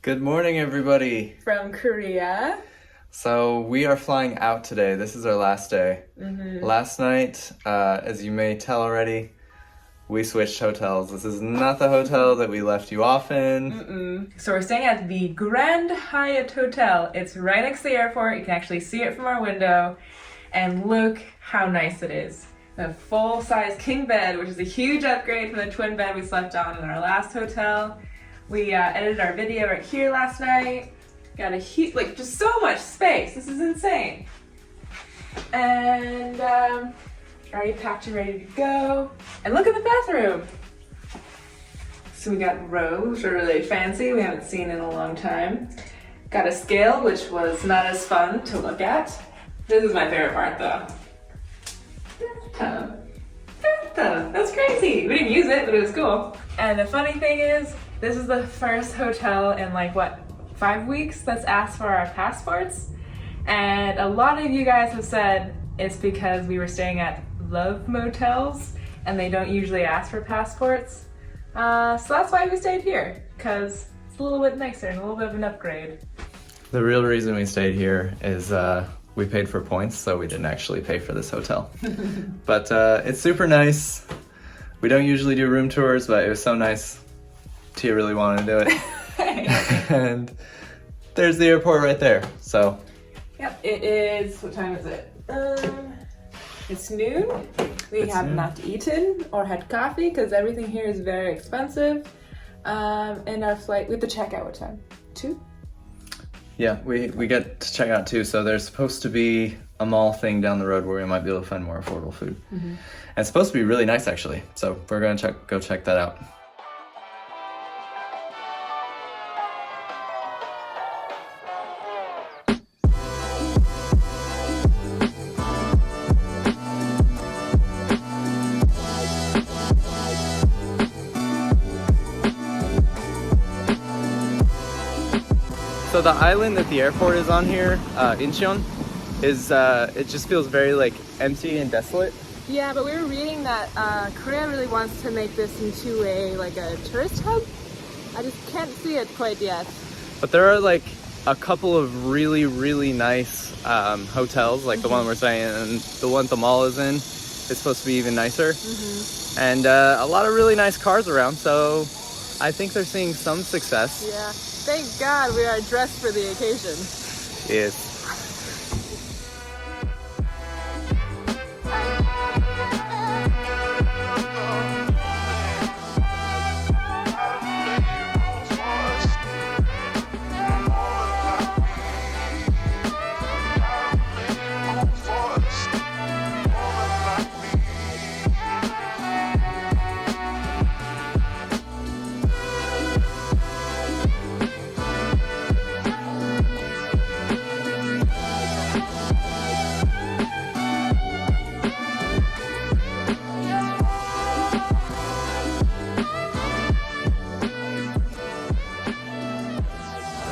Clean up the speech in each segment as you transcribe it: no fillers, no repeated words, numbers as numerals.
Good morning, everybody. From Korea. So we are flying out today. This is our last day. Last night, as you may tell already, we switched hotels. This is not the hotel that we left you off in. So we're staying at the Grand Hyatt Hotel. It's right next to the airport. You can actually see it from our window. And look how nice it is. A full-size king bed, which is a huge upgrade from the twin bed we slept on in our last hotel. We edited our video right here last night. Got a huge, just so much space. This is insane. And already packed and ready to go. And look at the bathroom. So we got robes, which are really fancy. We haven't seen in a long time. Got a scale, which was not as fun to look at. This is my favorite part, though. Bathtub. That's crazy. We didn't use it, but it was cool. And the funny thing is, this is the first hotel in 5 weeks that's asked for our passports. And a lot of you guys have said it's because we were staying at love motels and they don't usually ask for passports. So that's why we stayed here, because it's a little bit nicer and a little bit of an upgrade. The real reason we stayed here is we paid for points, so we didn't actually pay for this hotel. But it's super nice. We don't usually do room tours, but it was so nice. Tia really wanted to do it. And there's the airport right there, so. Yep, it is, what time is it? It's noon. We have not eaten or had coffee because everything here is very expensive. And our flight, we have to check out what time? 2? Yeah, we get to check out too. So there's supposed to be a mall thing down the road where we might be able to find more affordable food. And it's supposed to be really nice actually. So we're gonna go check that out. So the island that the airport is on here, Incheon, is it just feels very empty and desolate. Yeah, but we were reading that Korea really wants to make this into a tourist hub. I just can't see it quite yet. But there are a couple of really, really nice hotels, like the one we're staying in, and the one the mall is in. It's supposed to be even nicer. And a lot of really nice cars around, so I think they're seeing some success. Yeah. Thank God we are dressed for the occasion. Yes.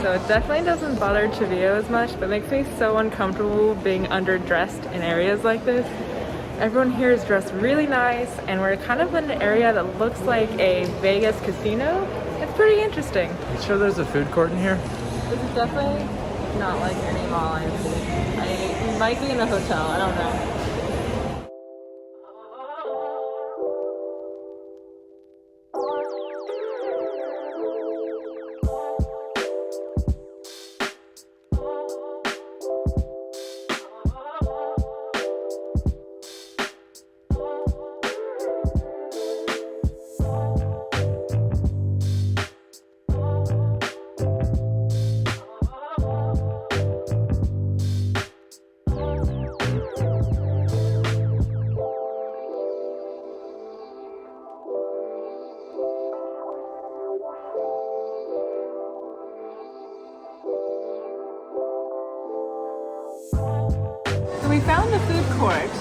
So it definitely doesn't bother Cheveyo as much, but makes me so uncomfortable being underdressed in areas like this. Everyone here is dressed really nice, and we're kind of in an area that looks like a Vegas casino. It's pretty interesting. You sure there's a food court in here? This is definitely not like any mall I've seen. It might be in a hotel, I don't know. we found the food court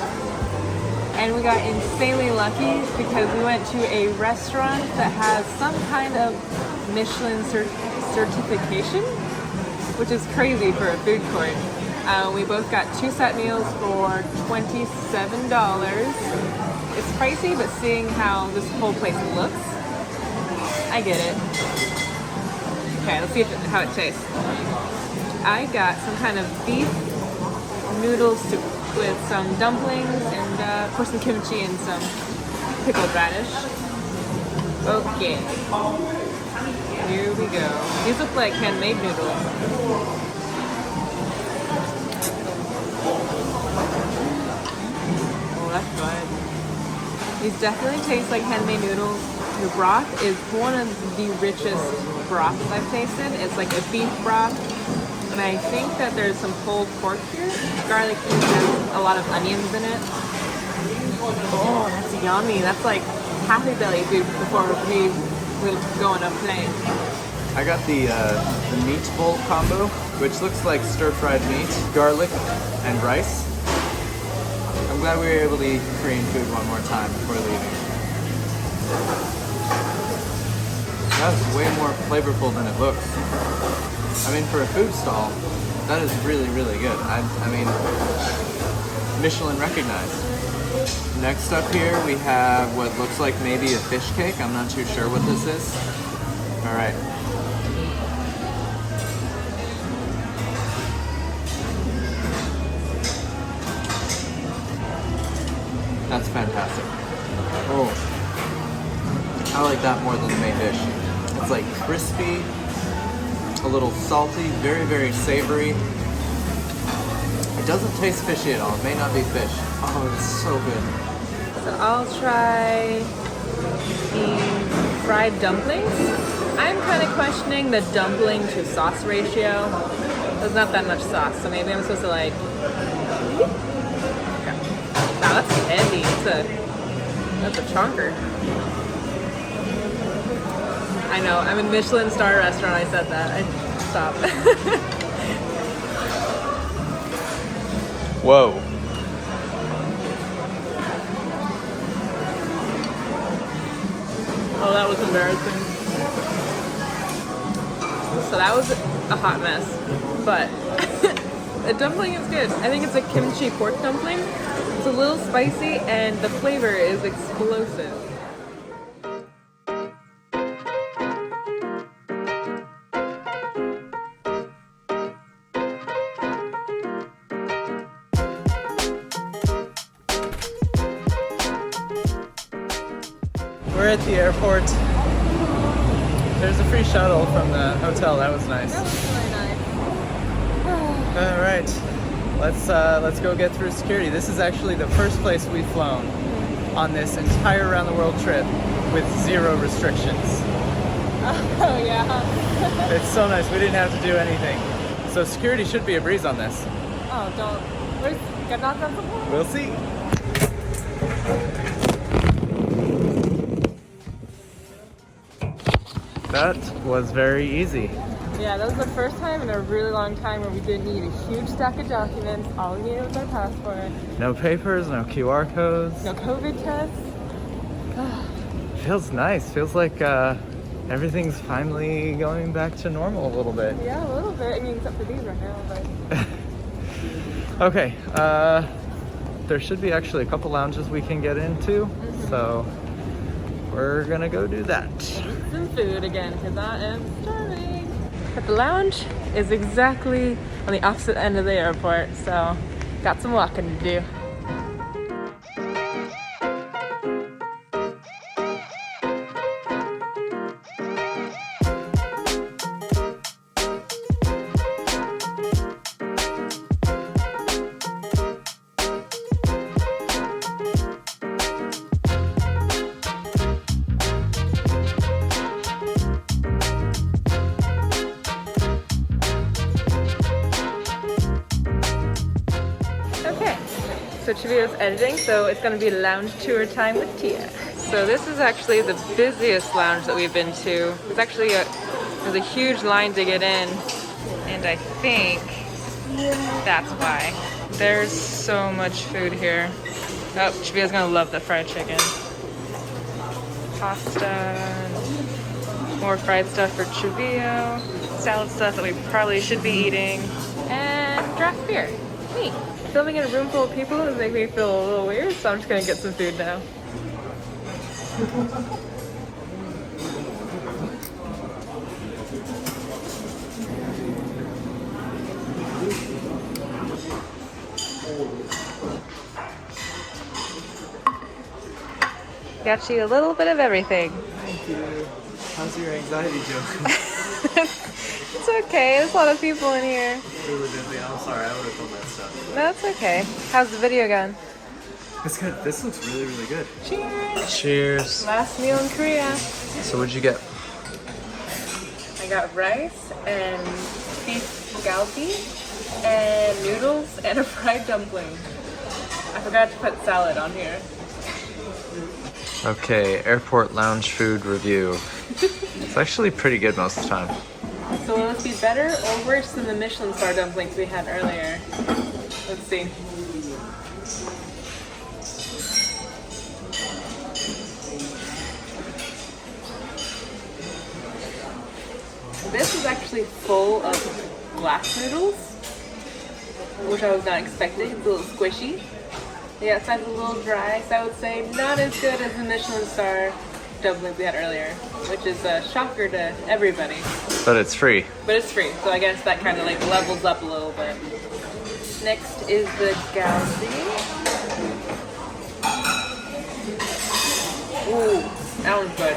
and we got insanely lucky because we went to a restaurant that has some kind of Michelin certification, which is crazy for a food court. We both got 2 set meals for $27. It's pricey, but seeing how this whole place looks, I get it. Okay, let's see how it tastes. I got some kind of beef noodle soup with some dumplings and of course some kimchi and some pickled radish. Okay, here we go. These look like handmade noodles. Oh, that's good. These definitely taste like handmade noodles. The broth is one of the richest broths I've tasted. It's like a beef broth. And I think that there's some pulled pork here. Garlic has a lot of onions in it. Oh, that's yummy. That's like happy belly food before we go on a plane. I got the meat bowl combo, which looks like stir-fried meat, garlic, and rice. I'm glad we were able to eat Korean food one more time before leaving. That's way more flavorful than it looks. I mean, for a food stall, that is really, really good. I mean, Michelin recognized. Next up here, we have what looks like maybe a fish cake. I'm not too sure what this is. All right. That's fantastic. Oh, I like that more than the main dish. It's like crispy, a little salty, very, very savory. It doesn't taste fishy at all. It may not be fish. Oh, it's so good. So I'll try the fried dumplings. I'm kind of questioning the dumpling to sauce ratio. There's not that much sauce, so maybe I'm supposed to like... Okay. Wow, that's heavy. That's a chunker. I know, I'm in Michelin star restaurant, I said that. Stop. Whoa. Oh, that was embarrassing. So that was a hot mess, but the dumpling is good. I think it's a kimchi pork dumpling. It's a little spicy and the flavor is explosive. We're at the airport. There's a free shuttle from the hotel. That was nice. That was really nice. All right, let's go get through security. This is actually the first place we've flown on this entire around the world trip with 0 restrictions. Oh yeah. It's so nice. We didn't have to do anything. So security should be a breeze on this. Oh, don't. Get knocked on the wall. We'll see. That was very easy. Yeah, that was the first time in a really long time where we didn't need a huge stack of documents. All we needed was our passport. No papers, no QR codes. No COVID tests. Feels nice. Feels like everything's finally going back to normal a little bit. Yeah, a little bit. I mean, except for these right now, but... Okay, there should be actually a couple lounges we can get into, so we're gonna go do that. Eat some food again, because I am starving. But the lounge is exactly on the opposite end of the airport, so got some walking to do. So Cheveyo's editing, so it's going to be lounge tour time with Tia. So this is actually the busiest lounge that we've been to. It's actually there's a huge line to get in, and I think that's why. There's so much food here. Oh, Cheveyo's going to love the fried chicken. Pasta, more fried stuff for Cheveyo, salad stuff that we probably should be eating, and draft beer. Neat. Filming in a room full of people is making me feel a little weird, so I'm just gonna get some food now. got you a little bit of everything. Thank you. How's your anxiety, Joe? It's okay. There's a lot of people in here. Really busy. I'm sorry. I would have filmed that stuff. That's okay. How's the video going? It's good. This looks really, really good. Cheers. Cheers. Last meal in Korea. So what'd you get? I got rice and beef galbi and noodles and a fried dumpling. I forgot to put salad on here. Okay, airport lounge food review. It's actually pretty good most of the time. So will this be better or worse than the Michelin star dumplings we had earlier? Let's see. This is actually full of glass noodles, which I was not expecting. It's a little squishy. The outside's a little dry, so I would say not as good as the Michelin star dumplings we had earlier, which is a shocker to everybody. But it's free. But it's free, so I guess that kind of like levels up a little bit. Next is the galbi. Ooh, that one's good.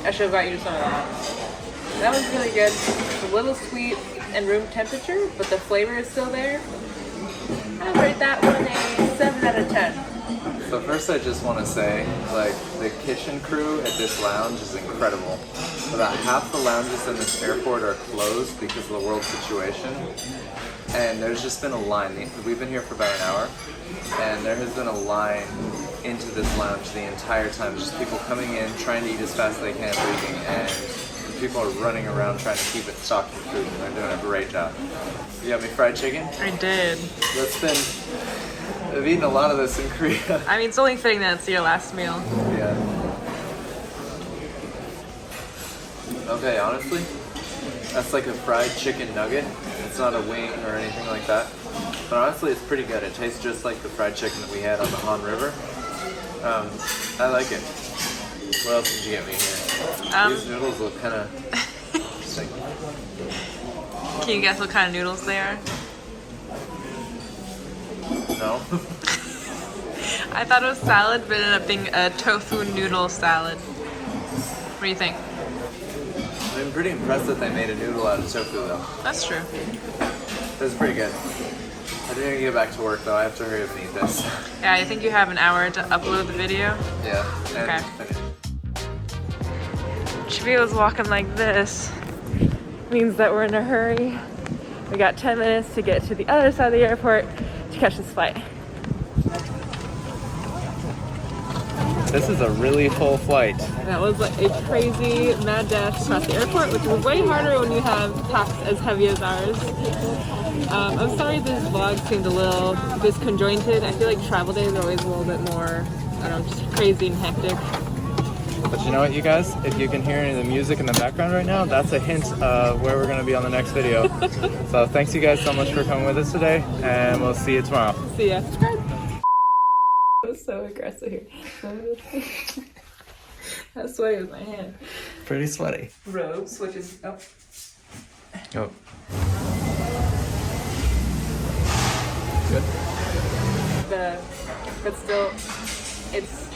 I should have got you some of that. That one's really good. It's a little sweet and room temperature, but the flavor is still there. I'd rate that one a 7 out of 10. So first I just want to say, like, the kitchen crew at this lounge is incredible. About half the lounges in this airport are closed because of the world situation. And there's just been a line. We've been here for about an hour, and there has been a line into this lounge the entire time. Just people coming in, trying to eat as fast as they can, leaving, and people are running around trying to keep it stocked with food, and they're doing a great job. You got me fried chicken? I did. I've eaten a lot of this in Korea. I mean, it's only fitting that it's your last meal. Yeah. Okay, honestly, that's like a fried chicken nugget. It's not a wing or anything like that. But honestly, it's pretty good. It tastes just like the fried chicken that we had on the Han River. I like it. What else did you get me here? These noodles look kind of interesting. Can you guess what kind of noodles they are? No? I thought it was salad, but it ended up being a tofu noodle salad. What do you think? I'm pretty impressed that they made a noodle out of tofu though. That's true. That's pretty good. I didn't get back to work though. I have to hurry up and eat this. Yeah, I think you have an hour to upload the video. Yeah. And Okay. finish. Cheveyo's walking like this. Means that we're in a hurry. We got 10 minutes to get to the other side of the airport to catch this flight. This is a really full flight. That was like a crazy mad dash across the airport, which is way harder when you have packs as heavy as ours. I'm sorry this vlog seemed a little disconjointed. I feel like travel days are always a little bit more, I don't know, just crazy and hectic. But you know what, you guys? If you can hear any of the music in the background right now, that's a hint of where we're going to be on the next video. So thanks you guys so much for coming with us today, and we'll see you tomorrow. See ya. That was so aggressive here. How sweaty was my hand. Pretty sweaty. Robes, which is, oh. Oh. Good. But still, it's